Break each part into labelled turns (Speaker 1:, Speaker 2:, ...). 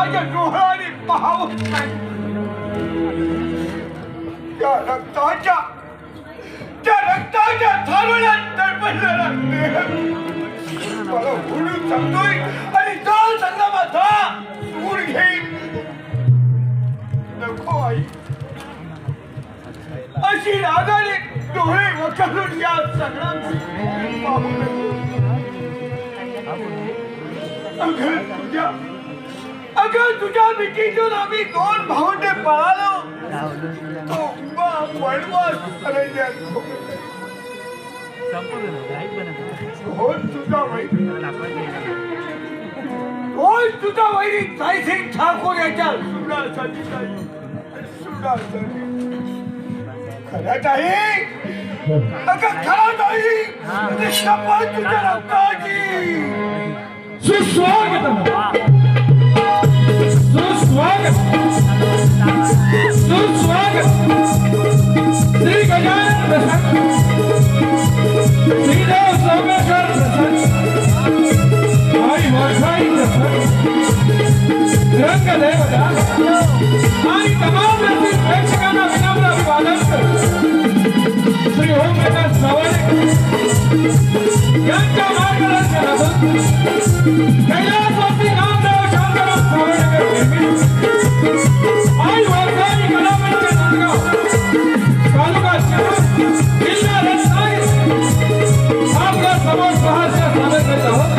Speaker 1: माझ्या डोळ्याने पाहावं त्या रक्ताच्या थारोळ्यात तळपडलेला मला ओढून सांगतोय आणि तो संगमाचा सूर घेईन. नको आई, अशी रागाने डोळे वखरून या सगळ्यांची पाहू नको. अगं तुझ्या भीतीतून आम्ही 2 भावंडे पळालो. तो उभा वळवळ अरण्यात तुझा वैरी जयसिंग ठाकूर याच्या सुडासाठी खरंच आहे. अगं खरंच आहे. शपथ तुझ्या रक्ताची.
Speaker 2: सुस्वागत सुस्वागत सुस्वागत श्री गजानन प्रसन्न श्रीदेव सोमेश्वर प्रसन्न आई वर्षाई प्रसन्न रंगदेवता आणि तमाम रसिक प्रेक्षकांना विनम्र अभिवादन श्री ओमप्रकाश चव्हाण यांच्या मार्गदर्शनातून कैलासवासी नामदेव शांताराम चव्हाणकर निर्मित आई वर्षाई कलामंच नांदगाव तालुका शहर जिल्हा रत्नागिरी आपल्या समोर सहास्य सादर करीत आहोत.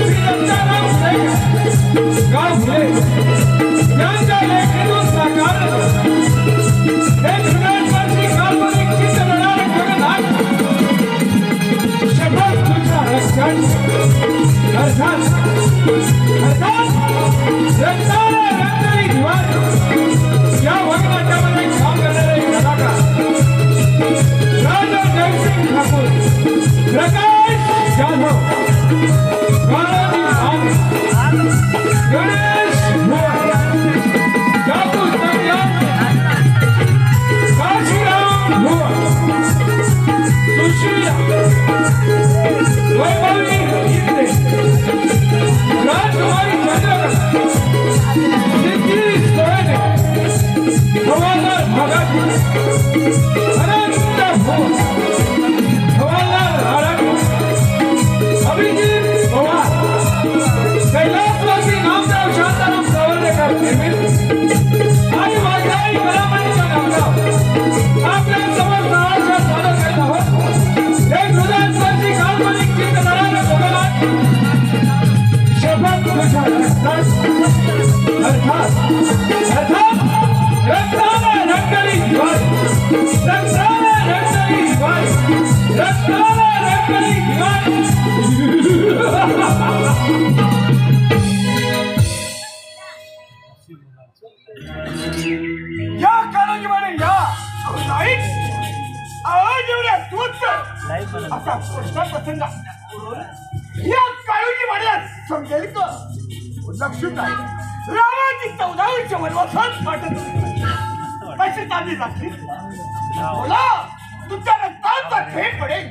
Speaker 2: श्री दत्ताराम शेख गाव फुले यांच्या लेखणीतून साकारलं एक हृदयस्पर्शी काल्पनिक चित्रनाटक जगन्नाथ शपथ तुझ्या अर्थात रक्ताला रंगली दिवार या वगनाट्यामध्ये काम करणारे कलाकार राजा जयसिंग ठाकूर, प्रकाश जाधव, बालाजी आम, गणेश भुवन, जादू संग्राम, काशीराम भुवन, सुशीला, वैभवी इंद्रे, राजकुमारी चंद्रकला, सिद्धी सोयने, हवालदार भगत, अनंत भुवन, हवालदार राणा, अभिजीत पवार, कैलासवासी नामदेव शांताराम चव्हाणकर निर्मित आई वर्षाई कलामंच नांदगाव आपल्या समोर सहास्य सादर करीत आहोत. एक हृदयस्पर्शी काल्पनिक चित्रनाटक जगन्नाथ शपथ तुझ्या अर्थात रक्ताला रंगली दिवाळी, रक्ताला रंगली दिवाळी, रक्ताला रंगली दिवाळी.
Speaker 1: या काळजीवाने या नाही आवाज एवढ्या तूच असा प्रश्न प्रसंग या काळजीवाने समजेल का? लक्षात आहे रामाची 14 वर्ष वनवासात वाटत कशी चालली जाते. बोला तुमच्या रक्ताचा खेळ पडेल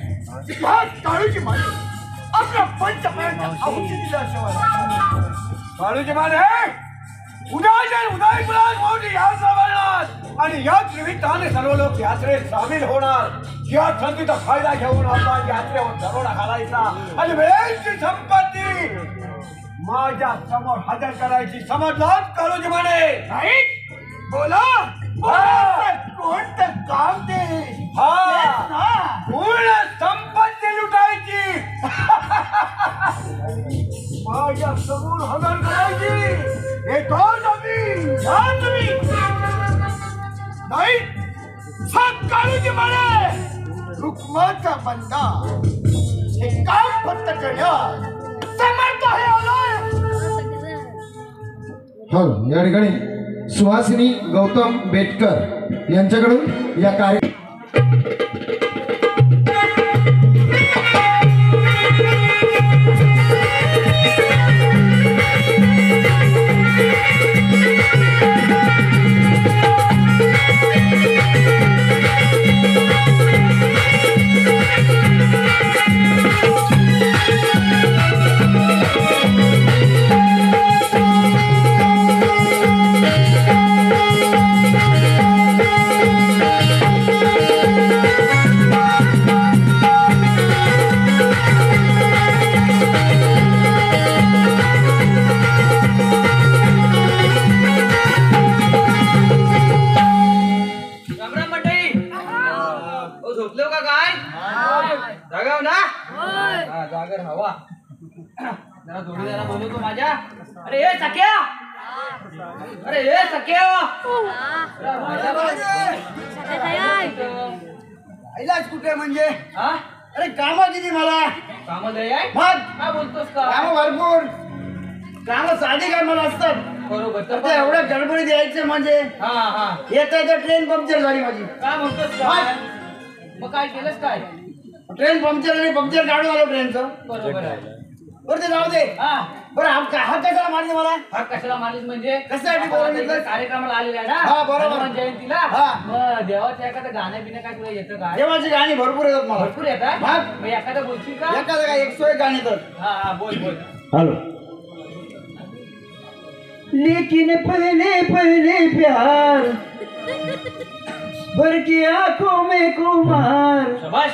Speaker 1: या काळजीवाने आपल्या पंचपायांच्या आहुती दिल्याशिवाय काळजीवाने उदयपुरात मोठी यात्रा भरणार आणि याच निमित्ताने सर्व लोक यात्रेत सामील होणार. या संधीचा फायदा घेऊन आपण यात्रेवर दरोडा घालायचा आणि वेळेची संपत्ती माझ्या समोर हजर करायची. समजलात काळूजीमाने? नाही बोला कोणतं काम ते? पूर्ण संपत्ती लुटायची माझ्या समोर हजर करायची. नाही काळूजीमाने रुक्माचा बंदा हे काम फक्त करण्यास समर्थ आहे.
Speaker 3: या ठिकाणी सुहासिनी गौतम बेटकर यांच्याकडून या कार्य
Speaker 4: वा जरा जोडीदारा बोलवतो माझ्या. अरे ए सख्या, अरे ए सख्या,
Speaker 1: इलाज कुठे म्हणजे
Speaker 4: हा
Speaker 1: अरे कामं किती मला
Speaker 4: कामदय आहे.
Speaker 1: मग
Speaker 4: काय बोलतोस का?
Speaker 1: कामं भरपूर कामं साधी कामाला असतात.
Speaker 4: बरोबर
Speaker 1: तर
Speaker 4: तर
Speaker 1: एवढ्या गडबडीत यायचं म्हणजे
Speaker 4: हा हा
Speaker 1: येता तर ट्रेन पंक्चर झाली माझी.
Speaker 4: काय म्हणतोस काय? मग काय केलंस काय?
Speaker 1: ट्रेन पंक्चर आणि पंक्चर काढून आलो ट्रेनचं.
Speaker 4: बरोबर आहे.
Speaker 1: बरं ते जाऊ दे.
Speaker 4: हा
Speaker 1: बरं हा कशाला मारते मला
Speaker 4: हा कशाला मारलीस म्हणजे
Speaker 1: कशासाठी बोलवलं?
Speaker 4: कार्यक्रमाला आलेला आहे ना
Speaker 1: हा, बरोबर.
Speaker 4: हनुमान जयंतीला.
Speaker 1: हा.
Speaker 4: मग देवाचं एखादं गाणं बिणं काय तुला येतं काय?
Speaker 1: देवाची गाणी भरपूर येतात मला.
Speaker 4: भरपूर येतात.
Speaker 1: मग?
Speaker 4: मग एखादं बोलशील का?
Speaker 1: एखादं काय 101 गाणी तर
Speaker 4: हा हा बोल बोल.
Speaker 1: हेलो लेकिन पहले पहले प्यार भर की आंखों में कुमार
Speaker 4: शाबाश.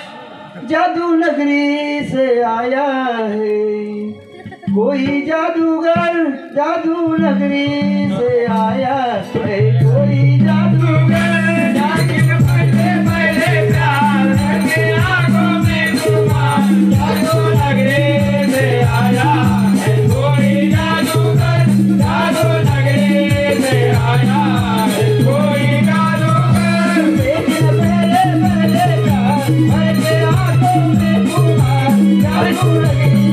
Speaker 1: जादू नगरी से आया है कोई जादूगर जादू नगरी से आया है कोई जादूगर
Speaker 2: लेकिन पहले पहले प्यार के आंखों में कुमार जादू नगरी से आया है कोई जादूगर जादू नगरी से आया है कोई जादूगर.
Speaker 1: लेकिन पहले पहले प्यार भर के आंखों में कुमार जादू नगरी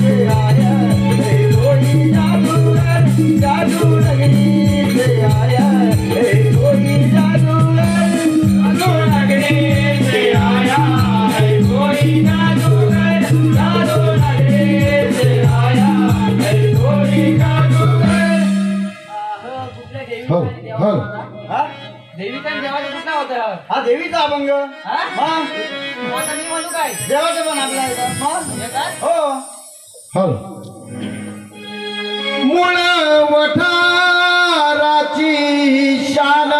Speaker 1: से आया है कोई जादूगर जादू नगरी से आया है कोई जादूगर
Speaker 2: जादू नगरी से आया है कोई जादूगर जादू नगरी से आया है कोई जादूगर.
Speaker 4: कुठल्या
Speaker 3: हो,
Speaker 4: देवीचा
Speaker 3: हो.
Speaker 1: हा
Speaker 4: देवीचा आणि देवाचा कुठला होता?
Speaker 1: हा देवीचा अभंग
Speaker 4: हा?
Speaker 1: मग
Speaker 4: मग आता मी म्हणू काय?
Speaker 1: देवाचं पण आपला आहे मग
Speaker 4: हे काय?
Speaker 1: हो
Speaker 3: हल मूळ वठाराची शान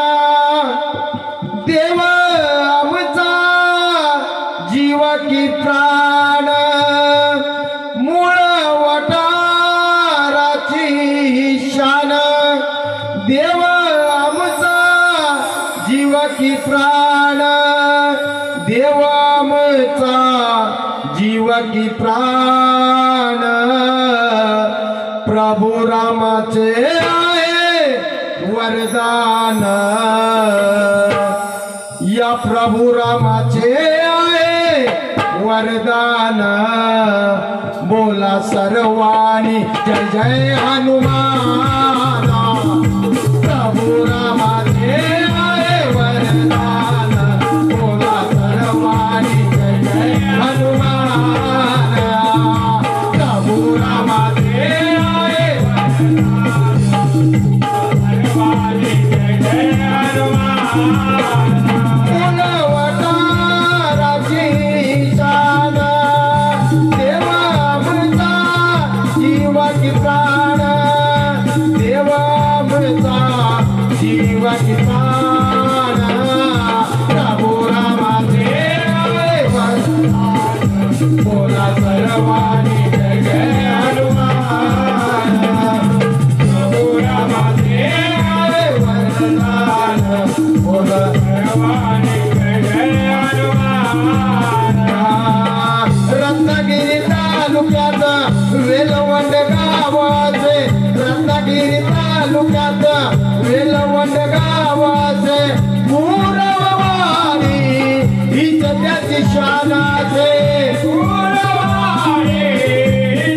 Speaker 3: देव आमचा जीव की प्राण मूळ वठाराची शान देव आमचा जीव की प्राण देव आमचा जीव की प्राण प्रभु रामाचे आहे वरदान या प्रभु रामाचे आहे वरदान बोला सर्वांनी जय जय हनुमान प्रभु रामाचे आहे वरदान बोला सर्वांनी जय जय हनुमान प्रभु रामाचे आहे
Speaker 2: सर्वांनी जय जय हनुमान.
Speaker 3: फुलवटाराची शान देवा आमचा जीवाची प्राण देवा आमचा जीवाची प्राण प्रभु रामाचे आहे वरदान बोला सर्वांनी जय जय हनुमान प्रभु रामाचे आहे वरदान बोला
Speaker 2: सर्वांनी जय जय हनुमान.
Speaker 3: रत्नागिरी तालुक्यात वेलवंड गावाचे रत्नागिरी तालुक्यात वेलवंड गावाचे पूरवाडी हीच त्याची शानाचे
Speaker 2: पूरवाडी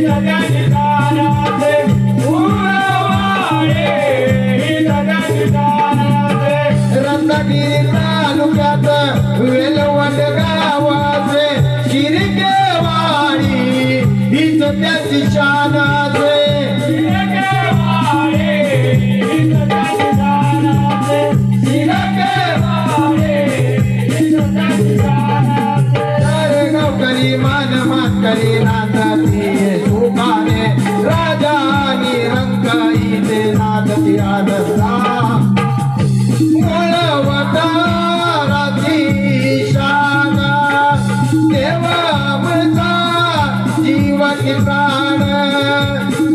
Speaker 2: सदाची दानाचे पूरवाडी सदाची दानाचे.
Speaker 3: रत्नागिरी तालुक्यात वेलवंड गावाचे शिरकेवाडी हीच त्याची शानाचे गावकरी मान मातकरी नाचती सुखाने राजा आणि रंकाईचे नाचती आनंदा वटाराची शान देवा आमचा जीवाची प्राण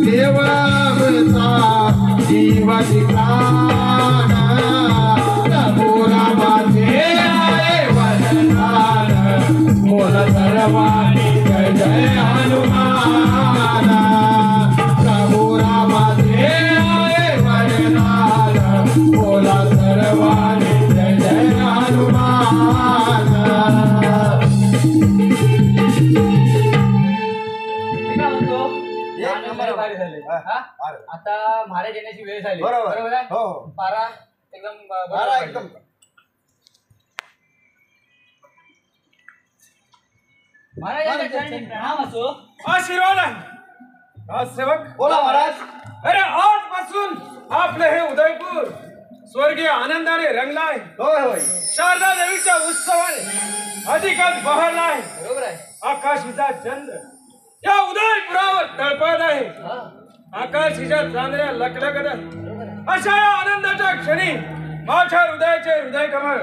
Speaker 3: देवा आमचा जीवाची प्राण प्रभु रामाचे आहे वरदान बोला सर्वांनी जय जय हनुमान
Speaker 1: एक नंबर
Speaker 4: भारी झाले.
Speaker 1: हा,
Speaker 4: हा?
Speaker 1: अरे.
Speaker 4: आता महाराज येण्याची वेळ झाली.
Speaker 1: बरोबर
Speaker 4: आहे?
Speaker 1: हो
Speaker 4: पारा एकदम बरोबर
Speaker 1: मला
Speaker 4: पाहिजे.
Speaker 1: एकदम
Speaker 4: महाराजांच्या चरणी प्रणाम असो.
Speaker 2: आशीर्वाद आहे राजसेवक.
Speaker 1: बोला महाराज.
Speaker 2: अरे आजपासून आपलं हे उदयपूर स्वर्गीय आनंदाने रंगला आहे.
Speaker 1: होय होय
Speaker 2: शारदा देवीच्या उत्सवाने अधिकच बहरला आहे.
Speaker 4: बरोबर आहे.
Speaker 2: आकाशीचा चंद्र या उदयपुरावर तळपत आहे.
Speaker 4: हा.
Speaker 2: आकाशीच्या चांदण्या लखलखत आहे.
Speaker 4: बरोबर आहे.
Speaker 2: अशा या आनंदाच्या क्षणी माझ्या हृदयाचे हृदय कमळ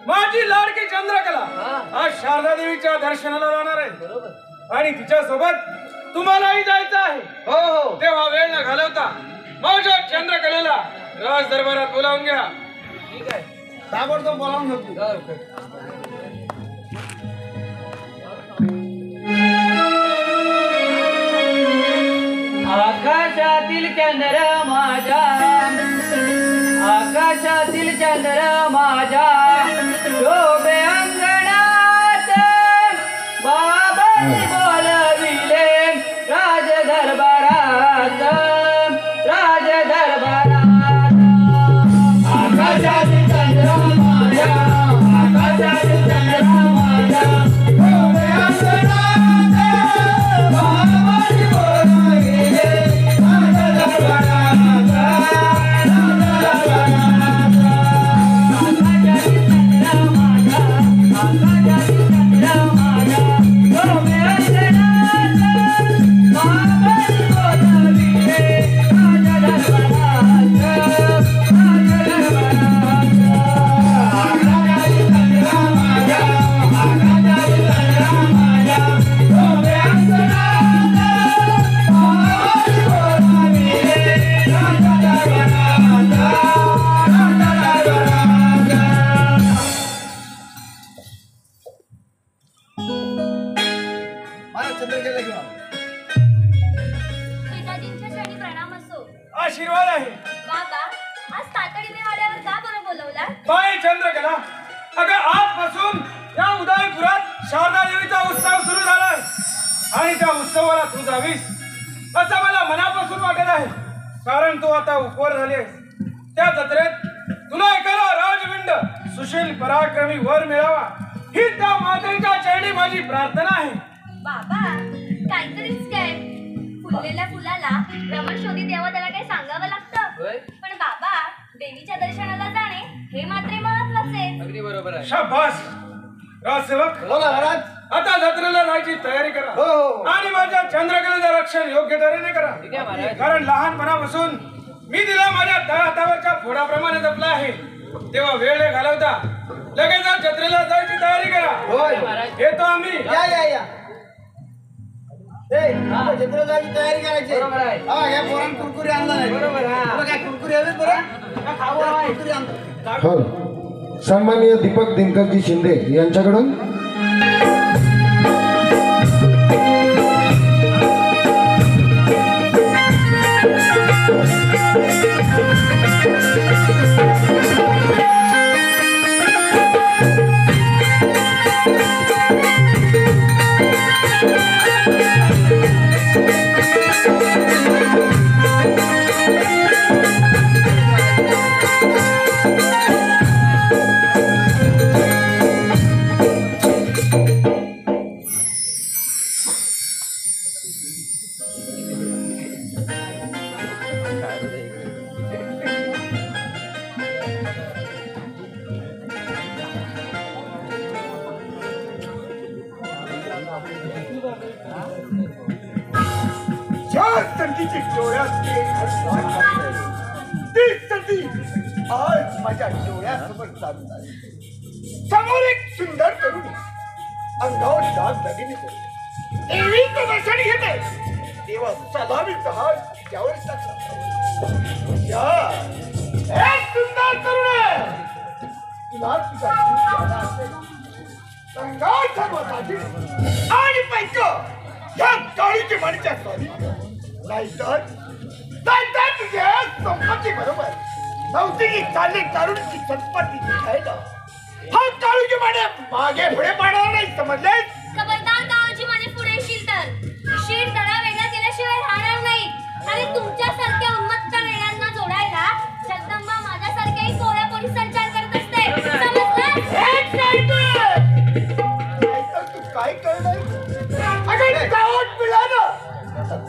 Speaker 2: माझी लाडकी चंद्रकला
Speaker 4: हा.
Speaker 2: आज शारदा देवीच्या दर्शनाला जाणार आहे
Speaker 4: बरोबर.
Speaker 2: आणि तिच्या सोबत तुम्हालाही जायचं आहे.
Speaker 1: हो हो
Speaker 2: तेव्हा वेळ न घालवता माझ्या चंद्रकलेला राज दरबारात बोलावून घ्या.
Speaker 4: ठीक आहे.
Speaker 1: ताबडतोब बोलावून घेतो.
Speaker 4: आकाशातील चंद्र माझा, आकाशातील चंद्र माझा शोभे अंगणात, बाबांनी बोलविले राज दरबारात, राज दरबारात. आकाशातील चंद्र माझा, आकाशातील चंद्र माझा शोभे अंगणात, बाबांनी बोलविले राज दरबारात, राज दरबारात. आकाशातील चंद्र माझा, आकाशातील चंद्र माझा शोभे अंगणात, बाबांनी बोलविले राज दरबारात, राज दरबारात. आकाशातील चंद्र माझा, आकाशातील चंद्र माझा शोभे अंगणात, बाबांनी बोलविले राज दरबारात, राज दरबारात.
Speaker 1: महाराज चंद्रकेला घेऊन आलो.
Speaker 5: पिताजींच्या चरणी प्रणाम असो.
Speaker 2: आशीर्वाद आहे.
Speaker 5: बाबा, आज तातडीने वाड्यावर का बरं बोलवला?
Speaker 2: बाई चंद्रकला, अगं आजपासून या उदयपुरात शारदा देवीचा उत्सव सुरू झालाय आणि त्या उत्सवाला तू जावीस असं मला मनापासून वाटत आहे. कारण तू आता उपवर झाली आहेस. त्या जत्रेत तुला एखादा राजविंड सुशील पराक्रमी वर मिळावा ही त्या मातेच्या चरणी माझी प्रार्थना आहे.
Speaker 5: बाबा, काहीतरीच काय. फुललेल्या फुलाला रमण शोधी देवा त्याला काही सांगावं लागतं.
Speaker 4: होय?
Speaker 5: पण बाबा, देवीच्या दर्शनाला जाणे हे मात्र महत्वाचे.
Speaker 4: अगदी बरोबर आहे.
Speaker 2: शाबास राजसेवक.
Speaker 1: बोला महाराज.
Speaker 2: आता जत्रेला जायची तयारी करा
Speaker 1: हो, हो.
Speaker 2: आणि माझ्या चंद्रकलेचं रक्षण योग्य तऱ्हेने करा.
Speaker 4: ठीक आहे महाराज.
Speaker 2: कारण लहानपणापासून मी तिला माझ्या तळहातावरच्या फोडाप्रमाणे जपला आहे. तेव्हा वेळ न घालवता लगेच आज जत्रेला जायची तयारी करा.
Speaker 1: होय
Speaker 4: महाराज.
Speaker 2: येतो आम्ही.
Speaker 1: या जत्रा जायची तयारी करायची.
Speaker 4: बरोबर आहे.
Speaker 1: हा या पोरान कुरकुरी आणला नाही.
Speaker 4: बरोबर, हा.
Speaker 1: तुला काय कुरकुरी हवे बरं का खाऊ हवा? कुरकुरी आणतो.
Speaker 3: हो सन्माननीय दीपक दिनकरजी शिंदे यांच्याकडून
Speaker 1: ज्या संधीची डोळ्यात ती संधी आज माझ्या डोळ्यासमोर चालू आहे. समोर एक सुंदर तरुणी अंगावर डाग दागिने करून देवीचं दर्शन घेते. तेव्हा सलामीचा हात तिच्यावर टाकला. एक सुंदर तरुण तुला तुझा जीव द्यायला असेल संघार सर्वसाठी आणि पैक या काळीची म्हणच्या स्वाधी नाहीतर तुझ्या संपत्ती बरोबर नव्हती की चालली काळूची संपत्ती खायला. हा काळूची माने मागे पुढे पाडणार नाही समजले.
Speaker 5: खबरदार गावाची माने पुढे येशील तर शीट धडा वेगळा केल्याशिवाय राहणार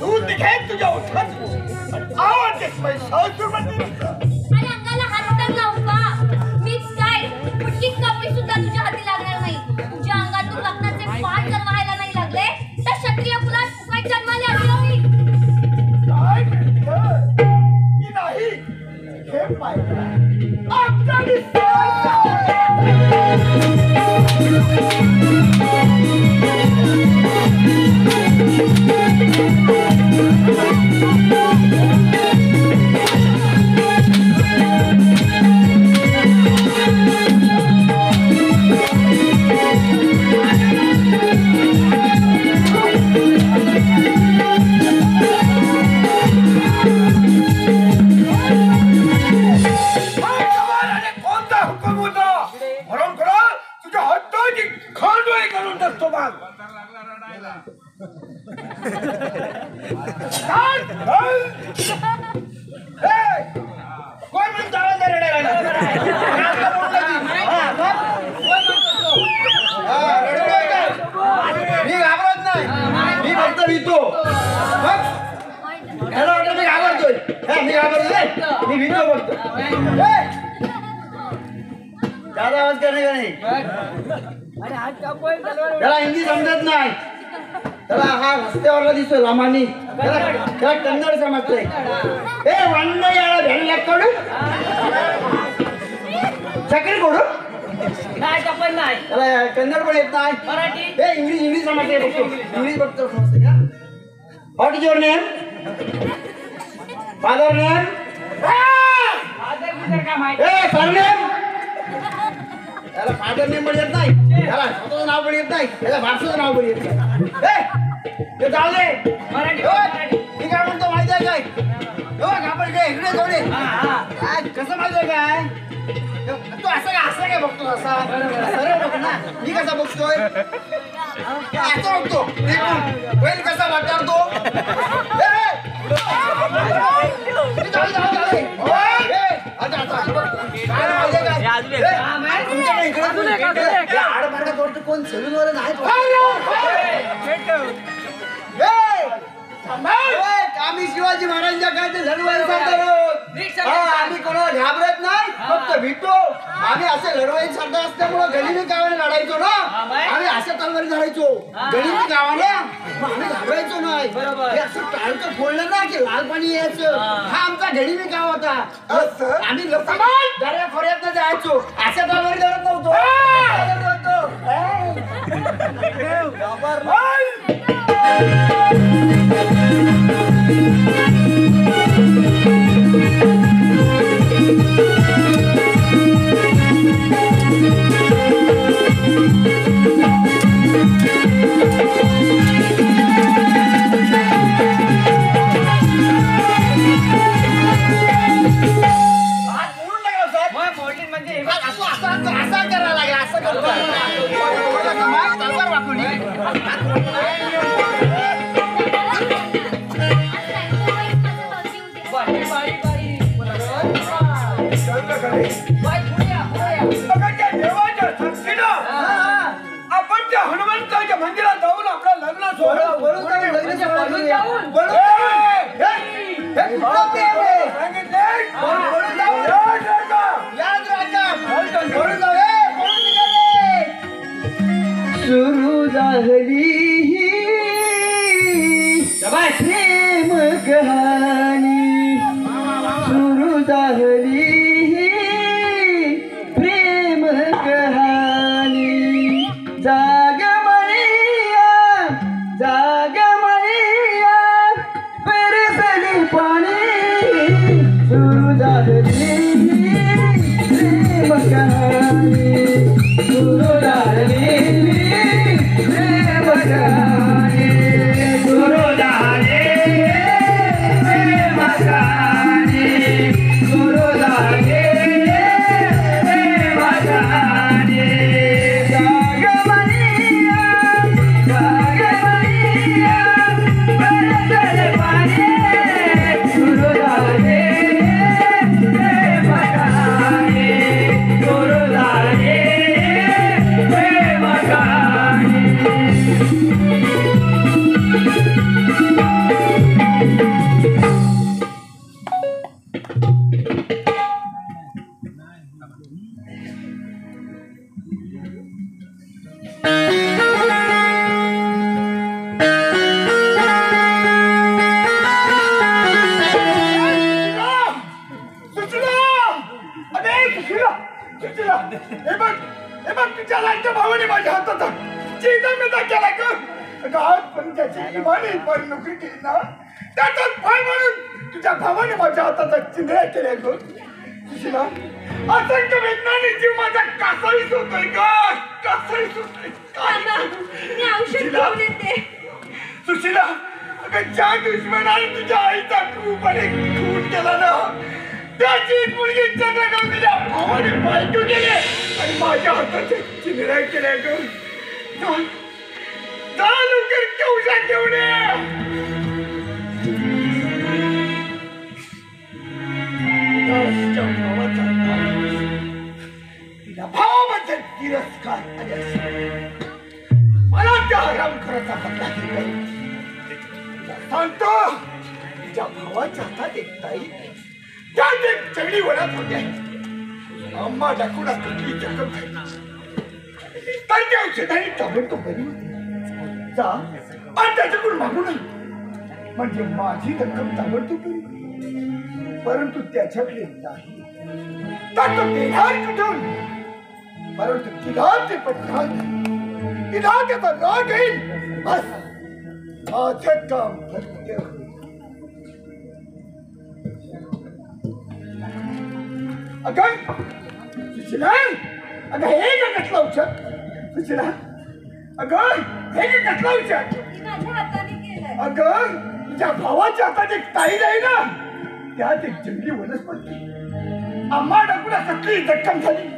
Speaker 1: तू निघेल तुझ्या ओठात आवडतेस महिषासूर मंदिराचा.
Speaker 5: आणि अंगाला हात तर लावू का? मीच काय फुटकी कपडे सुद्धा तुझ्या हाती लागणार नाही. तुझ्या अंगातून रक्ताचे पाठ जर व्हायला नाही लागले तर क्षत्रिय कुलात फुकाय जन्माला आली हो मी.
Speaker 1: काय म्हणतोय? की नाही हे पाहिजे आमचा विश्वास. कोणता हुकूम होता? म्हणून करा तुझ्या हाताची खांडोळी करून टाकतो मग. कोण म्हणतो आवाज रडायला? मी घाबरत नाही, मी फक्त भीतो. याला वाटलं मी घाबरतोय. मी घाबरतोय, मी भीतो फक्त. दादा आवाज करणे का नाही? त्याला हिंदी समजत नाही. त्याला हा रस्त्यावरला दिसतोय रामानी, त्याला कन्नड समजतोय. ए वंड याला भेटला कडू चकरी कोडू
Speaker 4: काय कपन नाही
Speaker 1: त्याला कन्नड पण येत नाही.
Speaker 4: मराठी
Speaker 1: ए इंग्लिश समजते बघतो. इंग्लिश बघतो समजते का? What is your name? Father name?
Speaker 4: आदर बिदर का माहिती
Speaker 1: ए सरनेम? त्याला फादर नेम पण येत नाही, त्याला स्वतःचं नाव पण येत नाही, त्याला भाषेचं नाव पण येत नाही. ते जाऊ दे.
Speaker 4: मराठी
Speaker 1: ए, मी काय म्हणतो माहिती आहे काय? आपण काय इकडे जाऊ दे. काय कसं माहिती आहे काय? तू असं काय बघतो? असा सरळ बघ ना. मी कसा बघतोय? असं बघतो. बैल कसा वाटणार तो? कोण सेलूनवर नाही आम्ही शिवाजी महाराजांच्या काळात लढवायला सांगतो. आम्ही कोणाला घाबरत नाही, फक्त भीतो. आम्ही असे लढवाई सरदार असल्यामुळं गनिमी गावाने लढायचो ना. आम्ही अशा तलवारी लढायचो गनिमी गावाने. आम्ही घाबरायचो नाही. हे असं टाळकं फोडलं ना की लाल पाणी यायचं. हा आमचा गनिमी गाव होता. आम्ही दर्या खोऱ्यात जायचो. अशा तलवारी लढत नव्हतो. असं करायला लागेल. असं करतो तलवार वाकवली. आपण त्या हनुमंताच्या मंदिरात जाऊन आपलं लग्न सुरू झाली प्रेम कहाणी. सुरू झाली प्रेम कहाणी. जाग म्हणिया परसली पाणी. सुरू झाली प्रेम कहाणी. सुरू झाली प्रेम कहाणी. सुरू झाली प्रेम कहाणी. सुरू झाली प्रेम कहाणी. जाग म्हणिया परसली पाणी. सुरू झाली हे बघ तुझ्या लाडक्या भावाने माझ्या हाताचा चिंता केला का गावात पण त्याची इमानी पण नोकरी केली ना त्याचाच फळ म्हणून तुझ्या भावाने माझ्या हाताचा चिंध्या केल्या ग सुशिला असंख्य वेदनाने जीव माझा कासावीस होतोय ग कासावीस होतोय
Speaker 5: मी औषध घेऊन येते
Speaker 1: सुशिला अगं ज्या दुश्मनाने तुझ्या आईचा क्रूरपणे खून केला ना त्याची मुलगी चंद्रकांत तुझ्या भावाने बायको केले आणि माझ्या हाताचे चिंध्या केल्या ग जा लवकर केवढा घेऊन तिला भावाबद्दल तिरस्कार मला त्या हराम खरंचा बदला सांगतो तिच्या भावाच्या हातात एक ताई त्यात एक चढी वळत होत्या अम्मा डाकुडा कटली जखम झाली तर त्या औषधाने ताबडतोब बरी होती जा आणि त्याच्याकडून मागू नये म्हणजे माझी रक्कम ताबडतोब बरी परंतु त्याच्याकडे नाही तर तो देणार कुठून परंतु तिला ते पटणार नाही तिला त्याचा राग येईल बस माझं काम फत्य अगं सुशिला अगं हे का कटला औषध सुशिला अगं हे का कटला औषध
Speaker 5: माझ्या हाताने केलंय
Speaker 1: अगं तुझ्या भावाच्या हातात एक ताई आहे ना त्यात एक जंगली वनस्पती आम्हा डाकुला कसली जखम झाली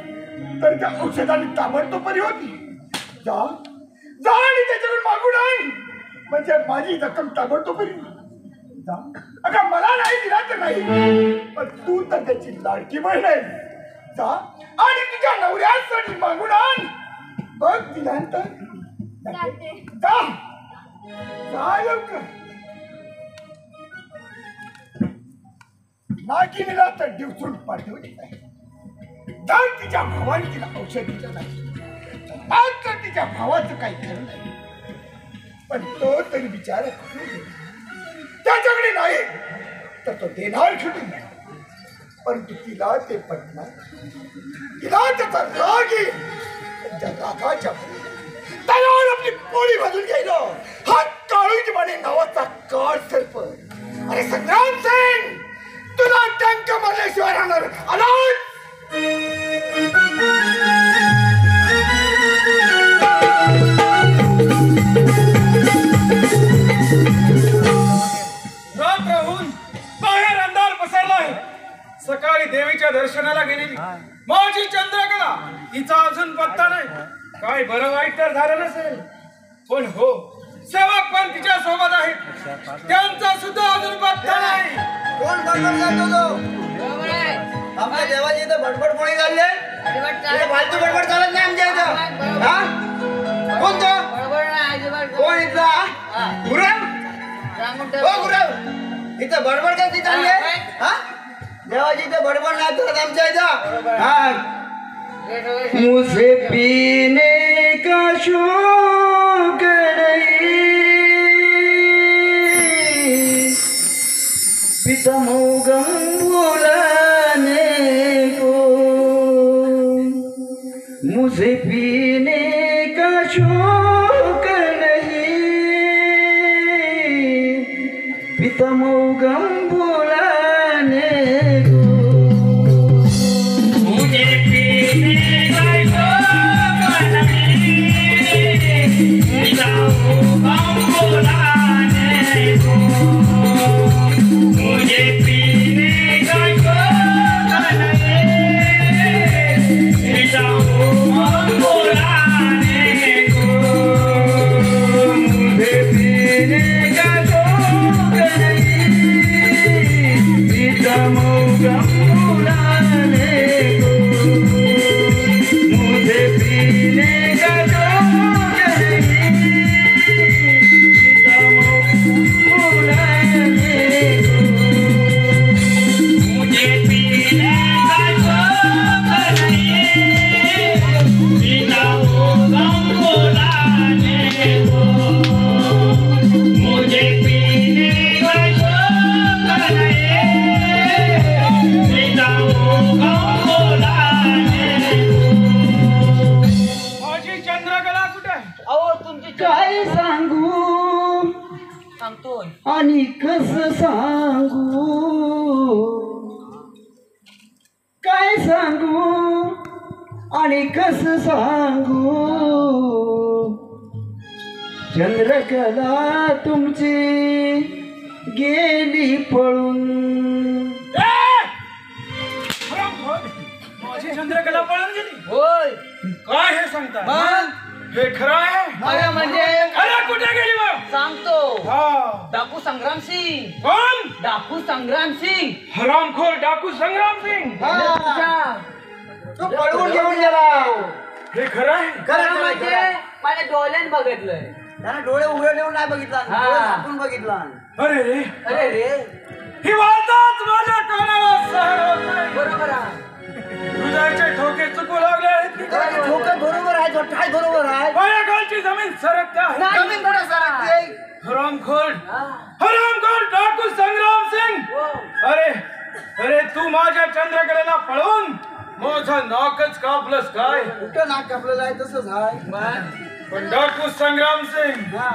Speaker 1: तर त्या औषधाने ताबडतोब बरी होती जा जा आणि त्याच्याकडून मागून आण म्हणजे माझी जखम ताबडतोब बरी जा अगं मला नाही दिला तर नाही पण तू तर त्याची लाडकी बहीण आहे जा आणि तुझ्या नवऱ्यासाठी मागून आण बघ दिल्यानंतर जा जा लवकर नागिनीला तर दिवसून पाठवली नाही तर तिच्या भावाने तिला औषध दिलं नाही आज तर तिच्या भावाचं काही खरं नाही पण तो तरी विचार त्याच्याकडे नाही तर तो देणार कुठून नाही परंतु तिला ते पटणार तिला त्याचा राग येईल त्या रागाच्या त्यावर आपली पोळी बाजून घ्यायला हा काळूजमाने नावाचा काळ सर्प अरे संग्राम सिंग तुला टंक मारल्याशिवाय राहणार आलाच
Speaker 2: रात्र होऊन बाहेर अंधार पसरला आहे सकाळी देवीच्या दर्शनाला गेलेली माझी चंद्रकला हिचा अजून पत्ता नाही काय बरं वाईट तर झालं नसेल पण हो सेवक पण तिच्या सोबत आहेत त्यांचा सुद्धा अजून पत्ता नाही
Speaker 6: कोण बडबड करतो तो आमच्या देवाची इथं बडबड कोणी घालले फालतू बडबड चालत नाही आमच्या इथं हा कोण तो कोण इथला गुरव हो गुरव इथं बडबड करती चालली हा देवाची इथं बडबड नाही करत आमच्या इथं हा मुझे पीने का शौक नहीं पितमोगम बुलाने को मुझे पीने का शौक नहीं पितमोगम बुलाने को मुझे पीने का शौक नहीं पितमोगम बुलाने को मुझे पीने का शौक नहीं बुलाने को मुझे पीने का शौक नहीं सांगू काय सांगू आणि कस सांगू चंद्रकला तुमची गेली पळून
Speaker 2: माझी चंद्रकला पळून गेली
Speaker 4: होय
Speaker 2: काय हे सांगता
Speaker 4: मग
Speaker 2: हे खरं आहे
Speaker 4: अरे म्हणजे
Speaker 2: अरे कुठे गेली मग
Speaker 4: सांगतो
Speaker 2: हा
Speaker 4: डाकू संग्राम सिंग
Speaker 2: कोण
Speaker 4: डाकू संग्राम सिंग
Speaker 2: हरामखोर डाकू संग्राम सिंग
Speaker 6: तू पळवून घेऊन गेला
Speaker 2: हे खरं आहे
Speaker 4: खरं म्हणजे माझ्या डोळ्यान बघितलंय
Speaker 6: त्याला डोळे उघडे ठेवून नाही बघितला
Speaker 4: हा.
Speaker 6: डोळे झाकून बघितला
Speaker 2: अरे रे
Speaker 4: अरे रे
Speaker 2: ही वार्ताच माझ्या कानाला सहन होत नाही
Speaker 4: बरोबर आहे
Speaker 2: हृदयाचे ठोके चुकू लागले आहेत की काय?
Speaker 6: ठोकर बरोबर आहे जोठाय बरोबर आहे
Speaker 2: माझ्या खालची जमीन सरकते आहे
Speaker 6: जमीन कुठे सरकते?
Speaker 2: हरामखोर
Speaker 4: हा.
Speaker 2: हरामखोर डाकू संग्राम सिंग
Speaker 4: हो.
Speaker 2: अरे अरे तू माझ्या चंद्रकलेला पळवून माझं नाकच कापलंस काय
Speaker 6: कुठं नाक कापलेलं आहे तसंच आहे
Speaker 2: पण डाकू संग्राम सिंग
Speaker 6: हा.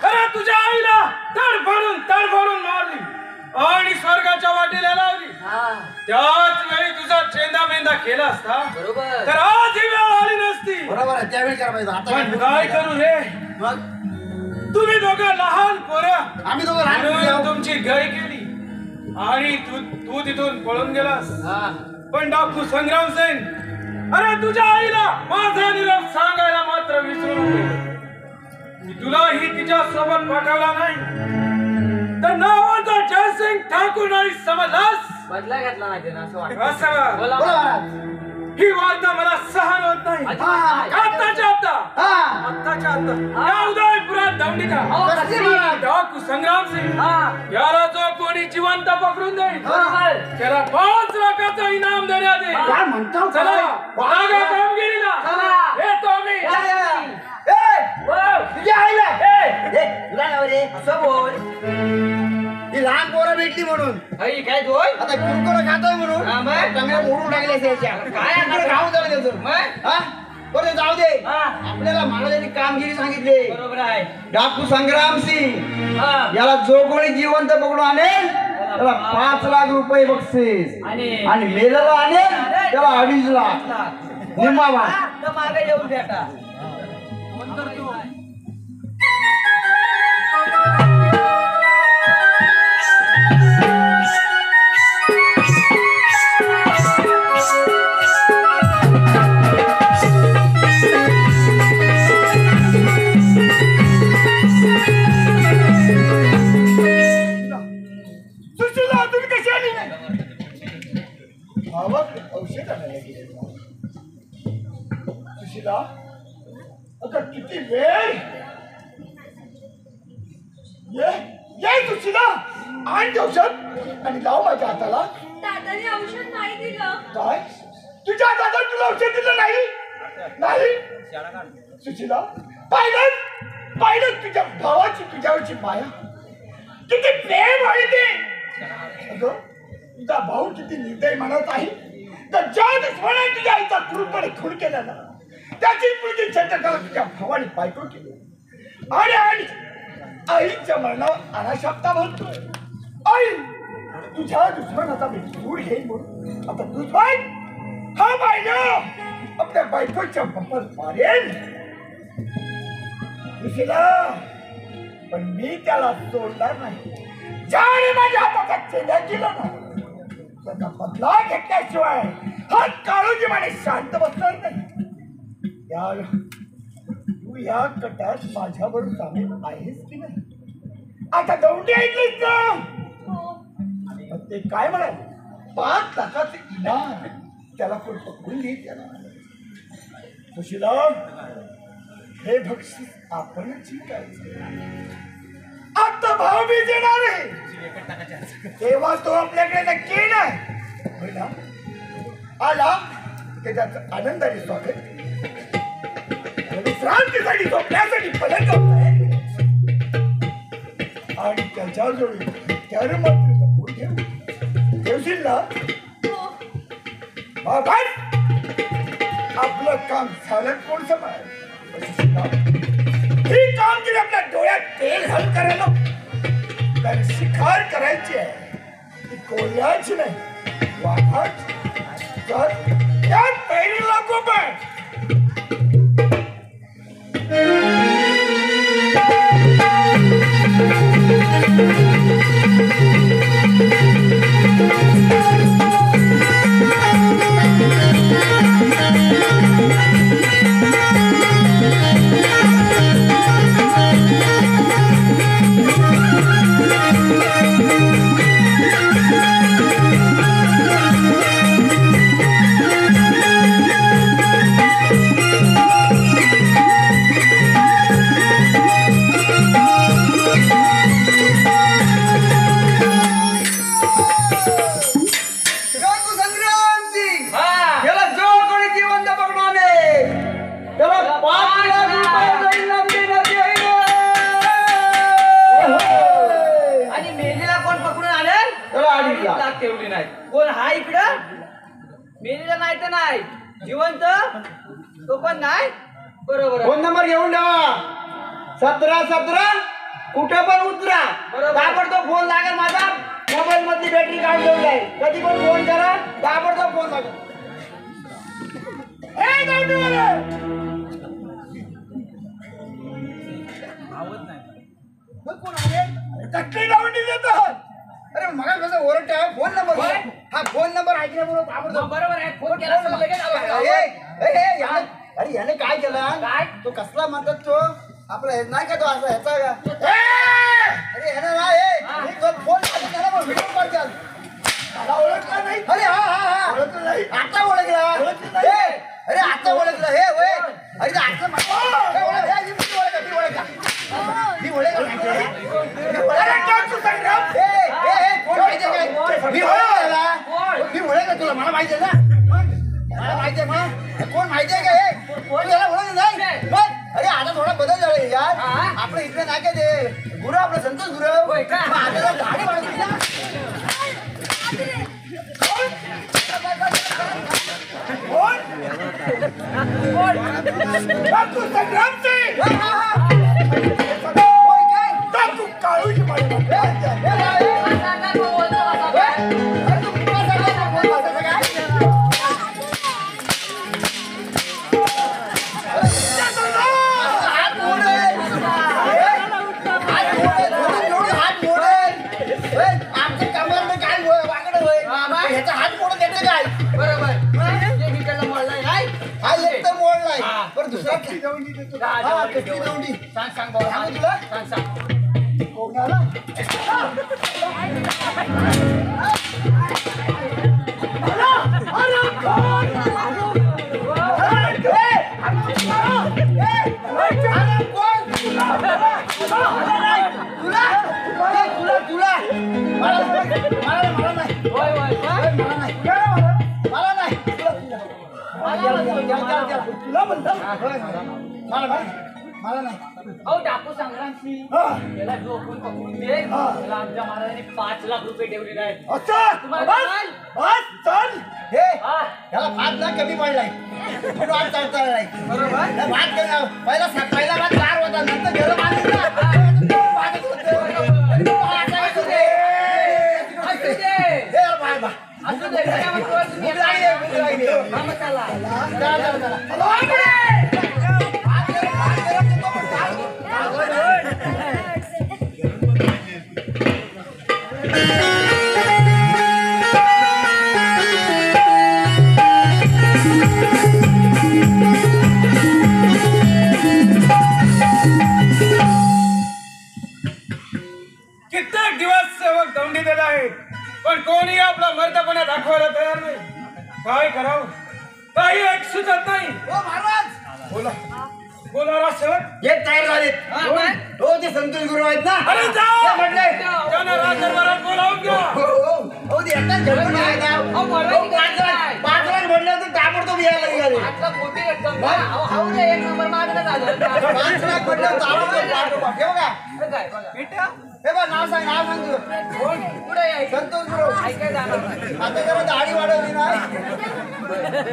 Speaker 2: अरे तुझ्या आईला तडफडून मारली आणि स्वर्गाच्या वाटेला लावली
Speaker 4: हा
Speaker 2: त्याच वेळी तुझा चेंदा मेंदा केला असता
Speaker 4: बरोबर
Speaker 2: तर आज ही वेळ आली नसती
Speaker 6: बरोबर आहे त्यावेळी करायचं आता
Speaker 2: पण काय करू रे
Speaker 6: मग
Speaker 2: तुम्ही दोघं लहान पोरं
Speaker 6: आम्ही दोघं लहान
Speaker 2: म्हणून
Speaker 6: मुलं.
Speaker 2: तुमची गय केली आणि तू तिथून पळून गेलास
Speaker 4: हा
Speaker 2: पण डाकू संग्राम सिंग अरे तुझ्या आईला माझा निरोप सांगायला मात्र विसरू नको मी तुलाही तिच्या सोबत पाठवला नाही तर नावाचा जयसिंग ठाकूर नाही समजलास
Speaker 4: बदला घेतला नाही त्यानं असं वाटतं
Speaker 2: असं
Speaker 4: बोला
Speaker 6: बरोबर.
Speaker 2: ही वार्ता मला सहन होत नाही आत्ताच्या आत्ता
Speaker 6: हा.
Speaker 2: आत्ताच्या आत्ता या उदयपुरात दौंडिका
Speaker 4: हो, कसली बात?
Speaker 2: डाकू संग्राम सिंग
Speaker 4: हा
Speaker 2: याला जो कोणी जिवंत पकडून देईल
Speaker 4: बरोबर
Speaker 2: त्याला 5 लाखाचं इनाम देण्यात येईल
Speaker 6: काय म्हणतो
Speaker 2: चला लागा कामगिरीला
Speaker 4: चला.
Speaker 2: येतो मी
Speaker 6: तुझ्या आईला तुला नाव रे असं बोल ही लहान पोरं भेटली म्हणून
Speaker 4: आई काय दोय
Speaker 6: आता कुरकुरं खातोय म्हणून
Speaker 4: हा, मग?
Speaker 6: चांगल्या मोडून टाकले त्याच्या
Speaker 4: काय आता?
Speaker 6: कुरकुरं खाऊ द्या त्याचं
Speaker 4: मग?
Speaker 6: हा बरं जाऊ दे
Speaker 4: हा.
Speaker 6: आपल्याला महाराजांनी कामगिरी सांगितली
Speaker 4: बरोबर आहे
Speaker 6: डाकू संग्राम सिंग
Speaker 4: हा
Speaker 6: याला जो कोणी जिवंत पकडून आणेल त्याला 5 लाख रुपये बक्षीस आणि मेलेला आणेल त्याला 2.5 लाख निमावा
Speaker 4: तर मागे येऊन भेटा
Speaker 1: सुशीला तुम्ही कशी आली औषध आणायला गेले सुशीला आता किती वेळ ये सुशीला आण ते औषध आणि लाव माझ्या हाताला
Speaker 5: दादाने औषध नाही दिलं
Speaker 1: काय तुझ्या हातात तुला औषध दिलं नाही सुशीला पाहिलं तुझ्या भावाची तुझ्यावरची माया किती प्रेम आहे ते अगं तुझा भाऊ किती निर्दय म्हणत आहे तर ज्या दुश्मनाने तुझ्या आईचा क्रूरपणे खून केला ना त्याची मुलगी चंद्रकला तुझ्या भावाने बायको केली आणि आईच्या मरणावर अनाशाप्ता म्हणतोय आई तुझ्या दुश्मनाचा मी दूर घेईन म्हणून आता दुश्मन हा बायना आपल्या बायकोच्या बंपर मारेल सुशीला पण मी त्याला सोडणार नाही ज्याने माझ्या हाताचा चेंडा केला ना त्याचा बदला घेतल्याशिवाय हा काळोजी माने शांत बसणार नाही तू या कटात माझ्यावर सामील आहेस की नाही आता दौंडी ऐकलीस ना मग ते काय म्हणाल 5 लाखाचे इनाम त्याला कोण पकडून घेईल त्याला सुशीला हे बक्षीस आपणच जिंकायचं आता भाव बी देणार आहे तेव्हा तो आपल्याकडे नक्की नाही होय ना आला की त्याचं आनंदाने स्वागत विश्रांतीसाठी झोपण्यासाठी पलट झोपताय आणि त्याच्यावर जोडून त्यावर मात्र जपून ठेव ठेवशील ना काय आपलं काम झालं कोण समाय ही कामगिरी आपल्या डोळ्यात तेल घाल करायला तर शिकार करायची आहे, ती कोल्ह्याची नाही, वाघाची. तर या तयारीला गोबे.
Speaker 4: तेवढी नाही कोण हा इकडं मेलेला नाही तर नाही जिवंत तो पण नाही बरोबर
Speaker 6: फोन नंबर घेऊन ठेवा 1717 कुठे पण उतरा ताबडतोब फोन लागेल माझा मोबाईल मधली बॅटरी काढून ठेवली आहे कधी पण फोन करा ताबडतोब फोन लागेल
Speaker 1: कसली लावणी देतात.
Speaker 6: अरे मगा कसं ओरडते फोन नंबर हा फोन नंबर ऐकल्यामुळे ताबडतोब
Speaker 4: बरोबर आहे फोन केला तर लगेच आला.
Speaker 6: अरे याने काय केलं काय तो कसला म्हणतात तो आपला नाही का तो असा ह्याचा का अरे ह्यानं नाही फोन व्हिडिओ कॉल केला
Speaker 1: मला ओळखला नाही.
Speaker 6: अरे हा
Speaker 1: ओळखलं नाही.
Speaker 6: आता ओळखला अरे आता ओळखलं हे वय अरे आता मी ओळखलं तुला मला माहिती आहे ना मला माहिती आहे मला कोण माहिती आहे का हे त्याला ओळख नाही अरे आता थोडा बदल झाला यार आपलं इकडे नाही काय ते गुरु आपलं संतोष गुरु आता गाडी वाढवली ना
Speaker 4: डाकू संग्रामसिंग त्याला झोपून पकडून दे त्याला आमच्या महाराजांनी 5 लाख रुपये ठेवलेले आहेत
Speaker 6: ह्याला 5 लाख कमी पडलाय वाद चालता नाही बरोबर पहिला वाद 4 होता नंतर गेलं
Speaker 2: कित्येक दिवस सेवक दौंडी देत आहे पण कोणी आपला मर्दपणा दाखवायला तयार नाही काय करावं काही एक सुचत नाही
Speaker 6: महाराज
Speaker 2: बोला बोला राजसेवक
Speaker 6: हे तयार झालेत हो ते संतोष गुरु आहेत ना
Speaker 2: अरे जा
Speaker 6: म्हटलंय
Speaker 2: त्यांना राजदरबारात बोलावून घ्या
Speaker 6: हो ते आता जन्म आहे ना 5 लाख म्हटलं तर ताबडतोब यायला निघाले
Speaker 4: 1 नंबर मागणं झालं
Speaker 6: 5 लाख म्हटलं ताबडतोब ठेव का हे बघ नाव सांग तुझं
Speaker 4: पुढे
Speaker 6: संतोष गुरु
Speaker 4: ऐकाय जाणार नाही.
Speaker 6: आता जरा दाढी वाढवली नाही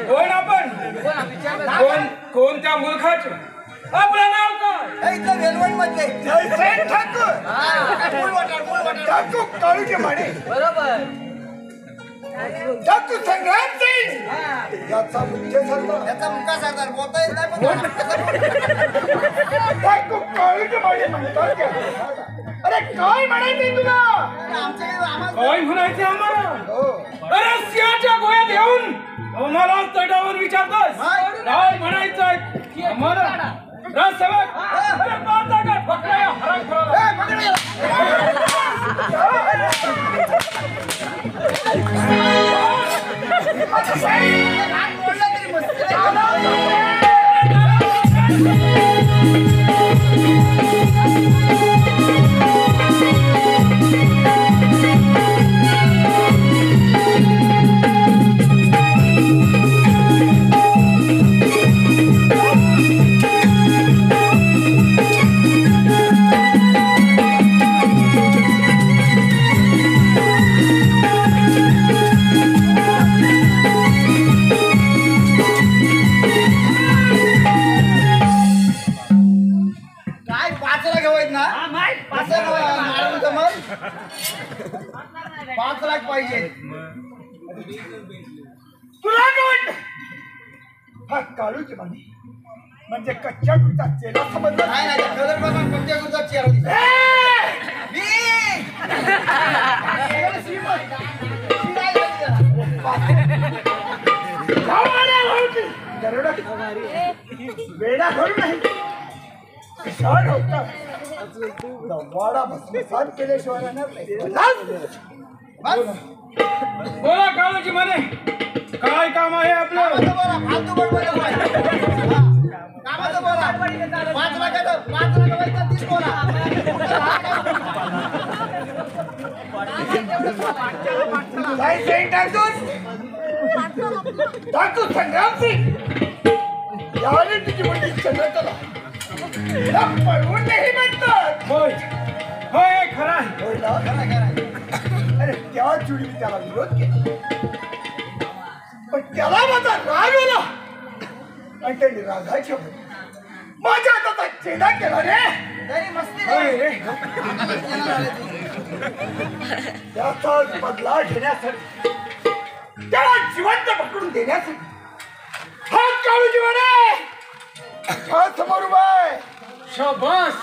Speaker 2: कोण आपण
Speaker 4: कोण विचार
Speaker 2: कोण कोणत्या मूर्खाचे आपलं नाव काय?
Speaker 6: हे इथलं वेलवण मध्ये
Speaker 1: जयसेन ठाकूर ठाकूर काळूचे माने
Speaker 4: बरोबर.
Speaker 1: ठाकूर संग्राम सिंग याचा मुख्य सरदार
Speaker 6: याचा मुका सरदार बोलता येत नाही पण
Speaker 1: ठाकूर काळूचे माने म्हणतात का? अरे काय म्हणायचंय तुला?
Speaker 6: आमच्याकडे आम्हाला
Speaker 2: काय म्हणायचे आम्हाला?
Speaker 1: हो
Speaker 2: अरे सिंहाच्या गोळ्यात येऊन आम्हाला तटावर विचारतोस काय म्हणायचंय आम्हाला? राजसेवक अरे पाहता का फकरा या हरामखोराला?
Speaker 6: काय 5 लाख हवेत ना? कसं मारून जमल? 5 लाख पाहिजे.
Speaker 1: तुला काय हा काळूचे माने म्हणजे कच्च्या गुडचा चेला समजला
Speaker 6: नाही नाही कलर बघा कोणत्या गुरुचा चेहरा दिसला.
Speaker 1: वेडा करू नाही किसान होता वाडा भस्मसात केल्याशिवाय राहणार नाही.
Speaker 2: बोला काळूची म्हणे काय काम आहे आपलं?
Speaker 6: कामाचं बोला, फालतू बडबड नको आहे. कामाचं बोला. 5 लाखाचं व्हायचं 30 बोला.
Speaker 1: जयसेन ठाकूर संग्राम सिंग याने तुझी मुलगी चंद्रकला या पळवून नाही म्हणतात.
Speaker 2: होय होय खरं आहे.
Speaker 1: होय ना?
Speaker 6: खरं आहे.
Speaker 1: अरे त्या चुडी मी त्याला विरोध केला पण त्याला माझा राग आला आणि त्यांनी रागाच्या माझ्या हाताचा चेडा केला रे.
Speaker 6: तरी मस्ती
Speaker 2: होय
Speaker 6: नाही.
Speaker 2: रे.
Speaker 1: त्याचा बदला घेण्यासाठी त्याला जिवंत पकडून देण्यासाठी हा काळू जीवन समोर उभा आहे.
Speaker 2: शाबास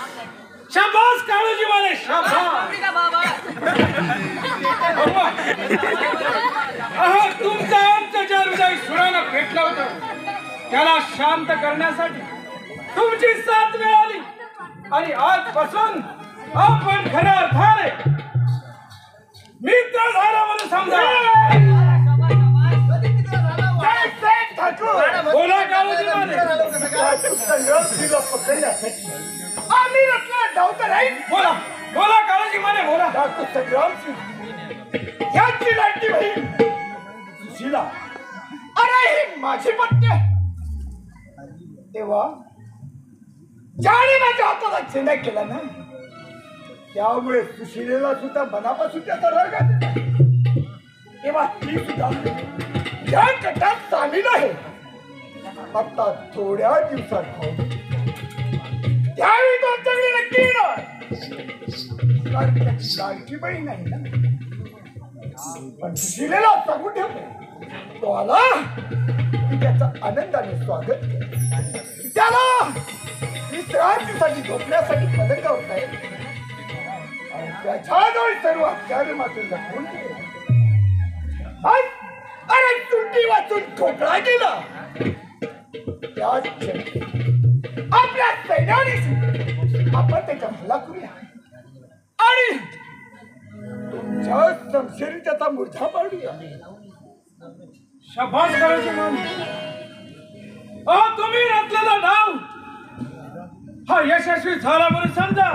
Speaker 2: शाबास काळूची म्हणे शाबास.
Speaker 4: का बाबा?
Speaker 2: अहो तुमचा आमचं ज्या हृदय सुरानं भेटलं होतं त्याला शांत करण्यासाठी तुमची साथ मिळाली आणि आजपासून आपण खऱ्या अर्थाने मित्र झाला म्हणून समजा.
Speaker 6: कधी मित्र झाला हो?
Speaker 1: जयसेन ठाकूर
Speaker 2: बोला काळूची म्हणे.
Speaker 1: संग्राम सिंगला पकडण्यासाठी आम्ही रचना डाव तर आहे.
Speaker 2: बोला बोला काळूची म्हणे बोला.
Speaker 1: ठाकूर संग्राम सिंग याची लाडकी बहीण सुशीला अरे ही माझी पत्नी आहे. तेव्हा ज्याने माझ्या हाताला चेंडा केला ना त्यामुळे सुशिलेला सुद्धा मनापासून त्याचा राग आला. तेव्हा ती सुद्धा या गटात सामील आहे. आता थोड्या दिवसात त्यावेळी तो आमच्याकडे नक्की येणार. कारण ती त्याची लाडकी बहीण नाही ना. पण सुशिलेला सांगून ठेवतो तो आला की त्याचं आनंदाने स्वागत केलं. त्याला विश्रांतीसाठी झोपण्यासाठी पलंगावर नाही आणि त्याच्याजवळ सर्व हत्यारे मात्र लपवून ठेवले. अरे तुंडी वाचून ठोकळा गेला. त्याच क्षणी आपल्या सैन्याने आपण त्याच्या हल्ला करूया आणि तुमच्या समशेरी त्याचा मुर्धा पाडूया.
Speaker 2: शाबास काळूची म्हणे. अहो तुम्ही रचलेला डाव हा यशस्वी झाला म्हणून समजा.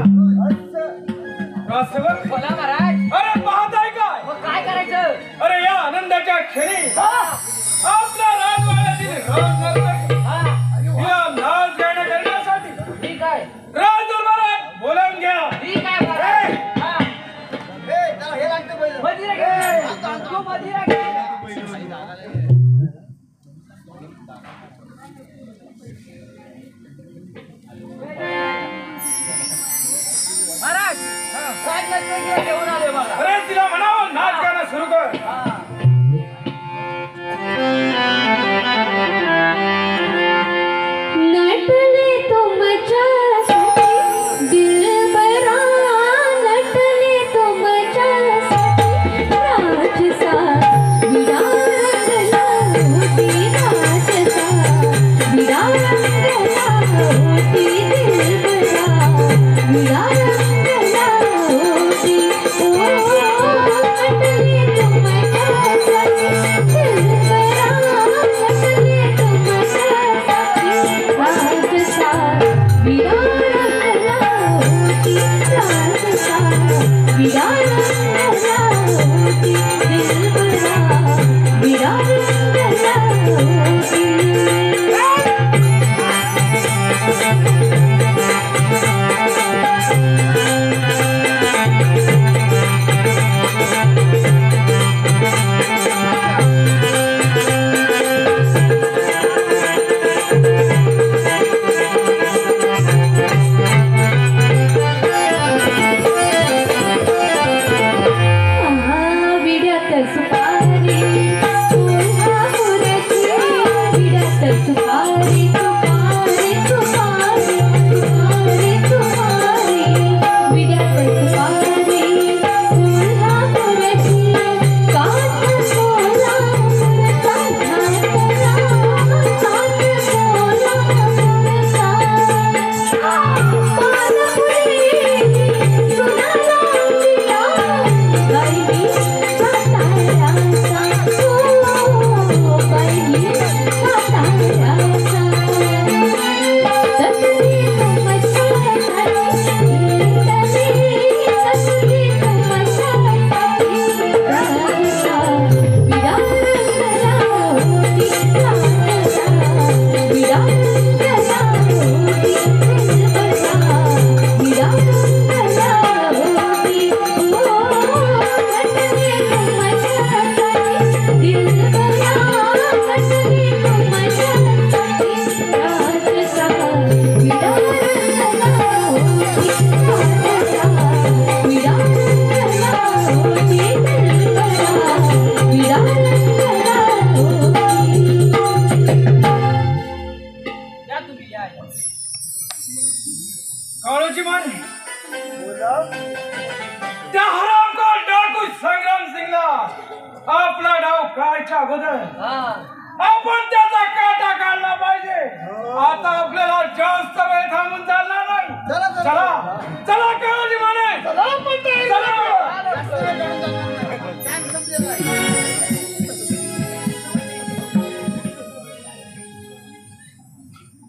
Speaker 2: राजसेवक
Speaker 4: बोला महाराज.
Speaker 2: अरे पाहताय काय?
Speaker 4: मग काय करायचं?
Speaker 2: अरे या आनंदाच्या क्षणी आपल्या राजवाड्यातील राजनर्तकी या नाच गाणं करण्यासाठी
Speaker 4: ठीक आहे.
Speaker 2: राजदरबारात बोलावून घ्या.
Speaker 4: ठीक आहे महाराज. हा.
Speaker 6: त्याला हे लागतं पहिलं.
Speaker 4: मदिरा घे. तू मदिरा घे.
Speaker 2: काळूची मान त्या हरामखोर डाकू संग्राम सिंगला आपला डाव कळायच्या अगोदर आपण त्याचा काटा काढला पाहिजे. आता आपल्याला जास्त वेळ थांबून चालणार नाही. चला चला काळूची माने चला.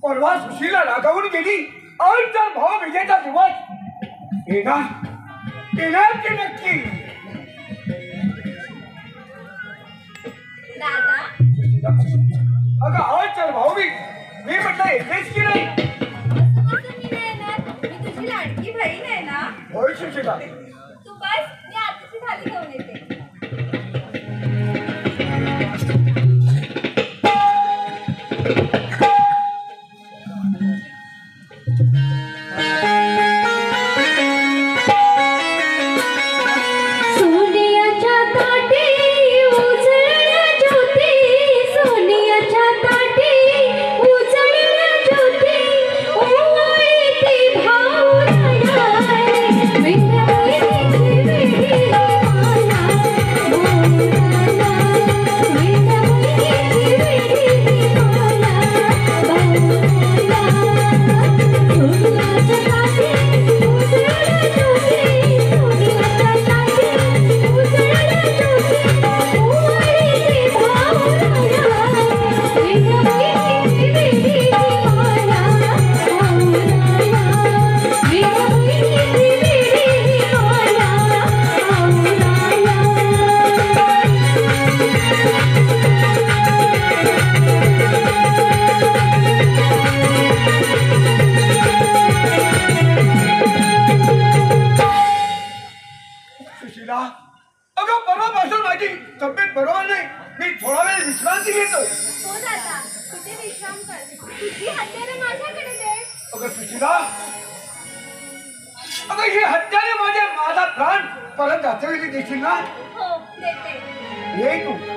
Speaker 1: परवा सुशीला रागावून गेली आणि तर भाऊ विजेचा दिवस येणार की नक्की.
Speaker 5: दादा
Speaker 1: अगं आज तर भाऊ मी म्हटलं येतेच की नाही.
Speaker 5: असं कसं मी नाही येणार? मी तुझी लाडकी बहीण आहे ना.
Speaker 1: होय सुशीला.
Speaker 5: तू बस, मी आताची थाली घेऊन येते.
Speaker 1: अगं परवापासून माझी तब्येत बरोबर नाही. मी थोडा वेळ विश्रांती घेतो.
Speaker 5: हो दादा, कुठे विश्राम कर. तुझी हत्यारे माझ्याकडे दे.
Speaker 1: अगं सुशिला, अगं ही हत्याने माझा प्राण परत दाखवली देशील ना.
Speaker 5: हो देते.
Speaker 1: ये तू.